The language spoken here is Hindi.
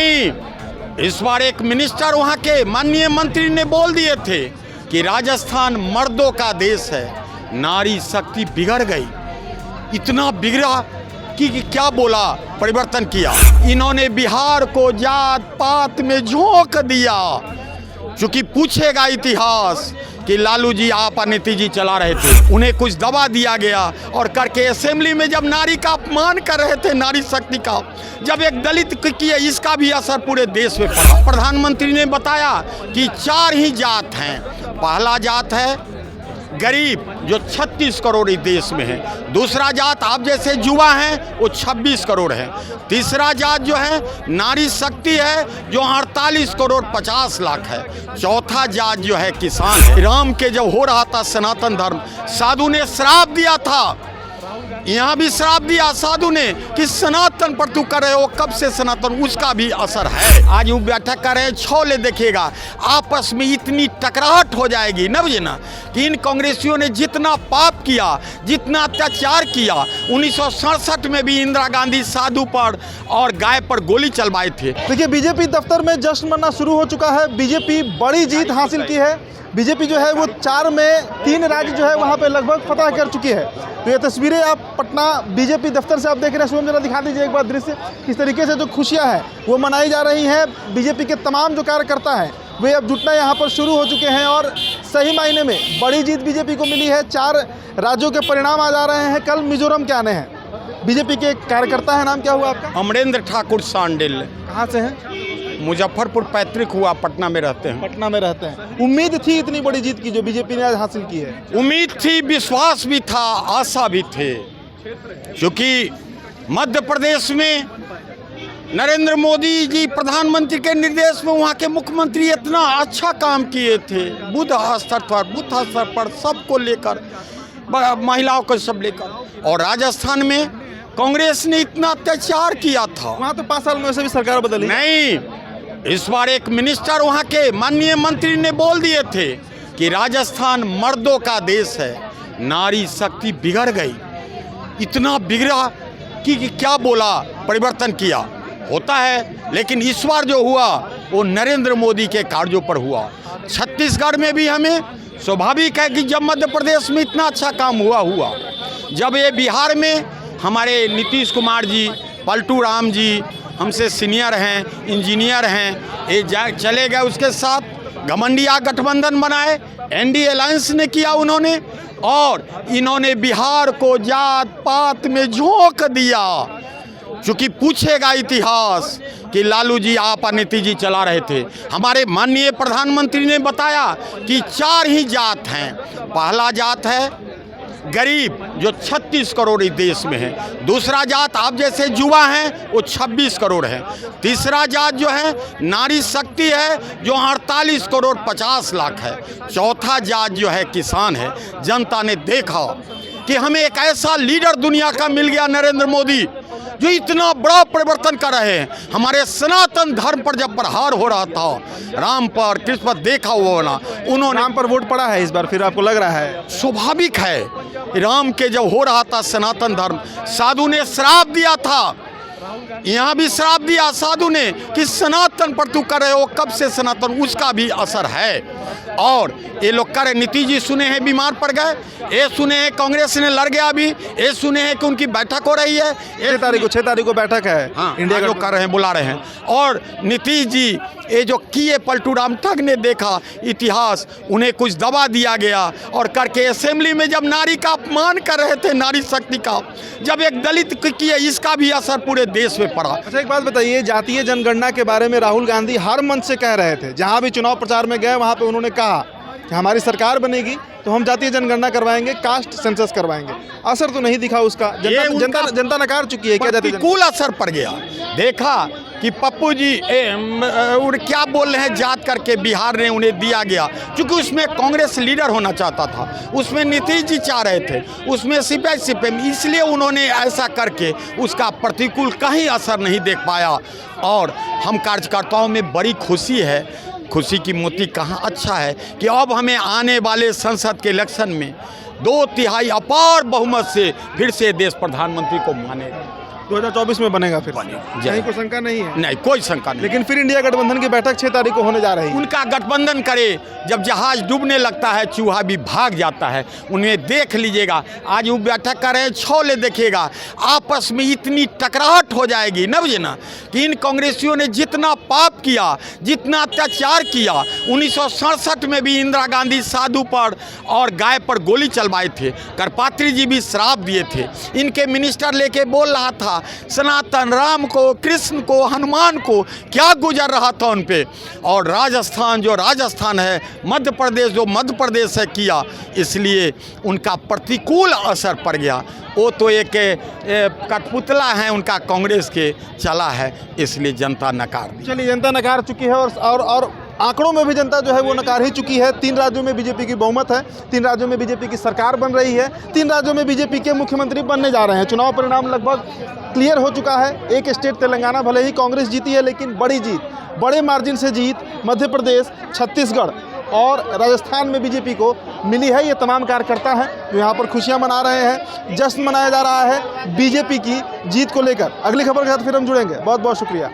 नहीं, इस बार एक मिनिस्टर वहाँ के माननीय मंत्री ने बोल दिए थे कि राजस्थान मर्दों का देश है, नारी शक्ति बिगड़ गई। इतना बिगड़ा कि क्या बोला, परिवर्तन किया। इन्होंने बिहार को जात पात में झोंक दिया। चूंकि पूछेगा इतिहास कि लालू जी आप और नीतीश जी चला रहे थे, उन्हें कुछ दबा दिया गया और करके असेंबली में जब नारी का अपमान कर रहे थे, नारी शक्ति का, जब एक दलित की, इसका भी असर पूरे देश में पड़ा। प्रधानमंत्री ने बताया कि 4 ही जात हैं। पहला जात है गरीब, जो 36 करोड़ इस देश में है। दूसरा जात आप जैसे युवा हैं, वो 26 करोड़ है। तीसरा जात जो है नारी शक्ति है, जो 48 करोड़ 50 लाख है। चौथा जात जो है किसान है। राम के जब हो रहा था सनातन धर्म, साधु ने श्राप दिया था, यहाँ भी श्राप दिया साधु ने कि सनातन पर तू कर रहे हो, कब से सनातन, उसका भी असर है। आज वो बैठक कर रहे हैं, छौले देखिएगा, आपस में इतनी टकराहट हो जाएगी न, बुझे ना, कि इन कांग्रेसियों ने जितना पाप किया, जितना अत्याचार किया, 1967 में भी इंदिरा गांधी साधु पर और गाय पर गोली चलवाए थे। देखिए, बीजेपी दफ्तर में जश्न मनाना शुरू हो चुका है। बीजेपी बड़ी जीत हासिल की है। बीजेपी जो है वो 4 में 3 राज्य जो है वहाँ पे लगभग फतह कर चुकी है। तो ये तस्वीरें आप पटना बीजेपी दफ्तर से आप देख रहे हैं। शुभम जरा दिखा दीजिए एक बार दृश्य, किस तरीके से जो खुशियाँ हैं वो मनाई जा रही हैं। बीजेपी के तमाम जो कार्यकर्ता हैं वे अब जुटना यहाँ पर शुरू हो चुके हैं और सही मायने में बड़ी जीत बीजेपी को मिली है। 4 राज्यों के परिणाम आ जा रहे हैं। कल मिजोरम के आने हैं। बीजेपी के कार्यकर्ता है, नाम क्या हुआ आपका? अमरेंद्र ठाकुर सांडिल। कहाँ से हैं? मुजफ्फरपुर पैतृक हुआ, पटना में रहते हैं। पटना में रहते हैं। उम्मीद थी इतनी बड़ी जीत की जो बीजेपी ने आज हासिल की है? उम्मीद थी, विश्वास भी था, आशा भी थे, क्योंकि मध्य प्रदेश में नरेंद्र मोदी जी प्रधानमंत्री के निर्देश में वहाँ के मुख्यमंत्री इतना अच्छा काम किए थे। बुद्ध स्तर पर सबको लेकर, महिलाओं को सब लेकर। और राजस्थान में कांग्रेस ने इतना अत्याचार किया था। वहाँ तो 5 साल में वैसे भी सरकार बदली नहीं, इस बार एक मिनिस्टर वहाँ के माननीय मंत्री ने बोल दिए थे कि राजस्थान मर्दों का देश है, नारी शक्ति बिगड़ गई। इतना बिगड़ा कि क्या बोला, परिवर्तन किया। होता है, लेकिन इस बार जो हुआ वो नरेंद्र मोदी के कार्यों पर हुआ। छत्तीसगढ़ में भी हमें स्वाभाविक है कि जब मध्य प्रदेश में इतना अच्छा काम हुआ, जब ये बिहार में हमारे नीतीश कुमार जी, पलटू राम जी हमसे सीनियर हैं, इंजीनियर हैं, ये चले गए, उसके साथ घमंडिया गठबंधन बनाए, एनडीए अलायंस ने किया उन्होंने, और इन्होंने बिहार को जात पात में झोंक दिया। चूंकि पूछेगा इतिहास कि लालू जी आप और नीतीश जी चला रहे थे। हमारे माननीय प्रधानमंत्री ने बताया कि 4 ही जात हैं। पहला जात है गरीब, जो 36 करोड़ इस देश में है। दूसरा जात आप जैसे युवा हैं, वो 26 करोड़ है। तीसरा जात जो है नारी शक्ति है, जो 48 करोड़ 50 लाख है। चौथा जात जो है किसान है। जनता ने देखा कि हमें एक ऐसा लीडर दुनिया का मिल गया, नरेंद्र मोदी, जो इतना बड़ा परिवर्तन कर रहे हैं। हमारे सनातन धर्म पर जब प्रहार हो रहा था, राम पर, कृष्ण पर, देखा हुआ ना, उन्होंने नाम पर वोट पड़ा है इस बार, फिर आपको लग रहा है? स्वाभाविक है, राम के जब हो रहा था सनातन धर्म, साधु ने श्राप दिया था, यहाँ भी श्राप दिया साधु ने कि सनातन पर तू कर रहे हो, कब से सनातन, उसका भी असर है। और ये लोग करे, नीतीश जी सुने हैं बीमार पड़ गए, ये सुने हैं कांग्रेस ने लड़ गया, अभी ये सुने हैं कि उनकी बैठक हो रही है। 6 तारीख को बैठक है। हाँ, इंडिया लोग कर रहे हैं, बुला रहे हैं। और नीतीश जी ये जो किए, पलटू राम ठग ने देखा इतिहास, उन्हें कुछ दबा दिया गया और करके असेंबली में जब नारी का अपमान कर रहे थे, नारी शक्ति का, जब एक दलित की, इसका भी असर पूरे देश में पड़ा। अच्छा, एक बात बताइए, जातीय जनगणना के बारे में राहुल गांधी हर मंच से कह रहे थे, जहां भी चुनाव प्रचार में गए वहां पे उन्होंने कहा कि हमारी सरकार बनेगी तो हम जातीय जनगणना करवाएंगे, कास्ट सेंसस करवाएंगे। असर तो नहीं दिखा उसका, जनता नकार चुकी है। क्या प्रतिकूल असर पड़ गया। देखा कि पप्पू जी क्या बोल रहे हैं, जात करके बिहार ने उन्हें दिया गया, क्योंकि उसमें कांग्रेस लीडर होना चाहता था, उसमें नीतीश जी चाह रहे थे, उसमें सीपीएम, इसलिए उन्होंने ऐसा करके उसका प्रतिकूल कहीं असर नहीं देख पाया। और हम कार्यकर्ताओं में बड़ी खुशी है, खुशी की मोती कहाँ, अच्छा है कि अब हमें आने वाले संसद के इलेक्शन में 2/3 अपार बहुमत से फिर से देश प्रधानमंत्री को मानेगा। 2024 में बनेगा फिर बनेगा। कहीं कोई शंका नहीं है। नहीं, कोई शंका नहीं। लेकिन फिर इंडिया गठबंधन की बैठक 6 तारीख को होने जा रही है। उनका गठबंधन करे, जब जहाज डूबने लगता है चूहा भी भाग जाता है। उन्हें देख लीजिएगा, आज वो बैठक कर रहे हैं, छौले देखिएगा, आपस में इतनी टकराहट हो जाएगी न बुझे ना, कि इन कांग्रेसियों ने जितना पाप किया, जितना अत्याचार किया, 1967 में भी इंदिरा गांधी साधु पर और गाय पर गोली चलवाए थे, करपात्री जी भी श्राप दिए थे। इनके मिनिस्टर लेके बोल रहा था सनातन राम को, कृष्ण को, हनुमान को, क्या गुजर रहा था उन पे। और राजस्थान जो राजस्थान है, मध्य प्रदेश जो मध्य प्रदेश है किया, इसलिए उनका प्रतिकूल असर पड़ गया। वो तो एक कठपुतला है उनका, कांग्रेस के चला है, इसलिए जनता नकार दी। चलिए, जनता नकार चुकी है और आंकड़ों में भी जनता जो है वो नकार ही चुकी है। 3 राज्यों में बीजेपी की बहुमत है, 3 राज्यों में बीजेपी की सरकार बन रही है, 3 राज्यों में बीजेपी के मुख्यमंत्री बनने जा रहे हैं। चुनाव परिणाम लगभग क्लियर हो चुका है। एक स्टेट तेलंगाना भले ही कांग्रेस जीती है, लेकिन बड़ी जीत, बड़े मार्जिन से जीत मध्य प्रदेश, छत्तीसगढ़ और राजस्थान में बीजेपी को मिली है। ये तमाम कार्यकर्ता हैं जो यहाँ पर खुशियाँ मना रहे हैं, जश्न मनाया जा रहा है बीजेपी की जीत को लेकर। अगली खबर के साथ फिर हम जुड़ेंगे। बहुत बहुत शुक्रिया।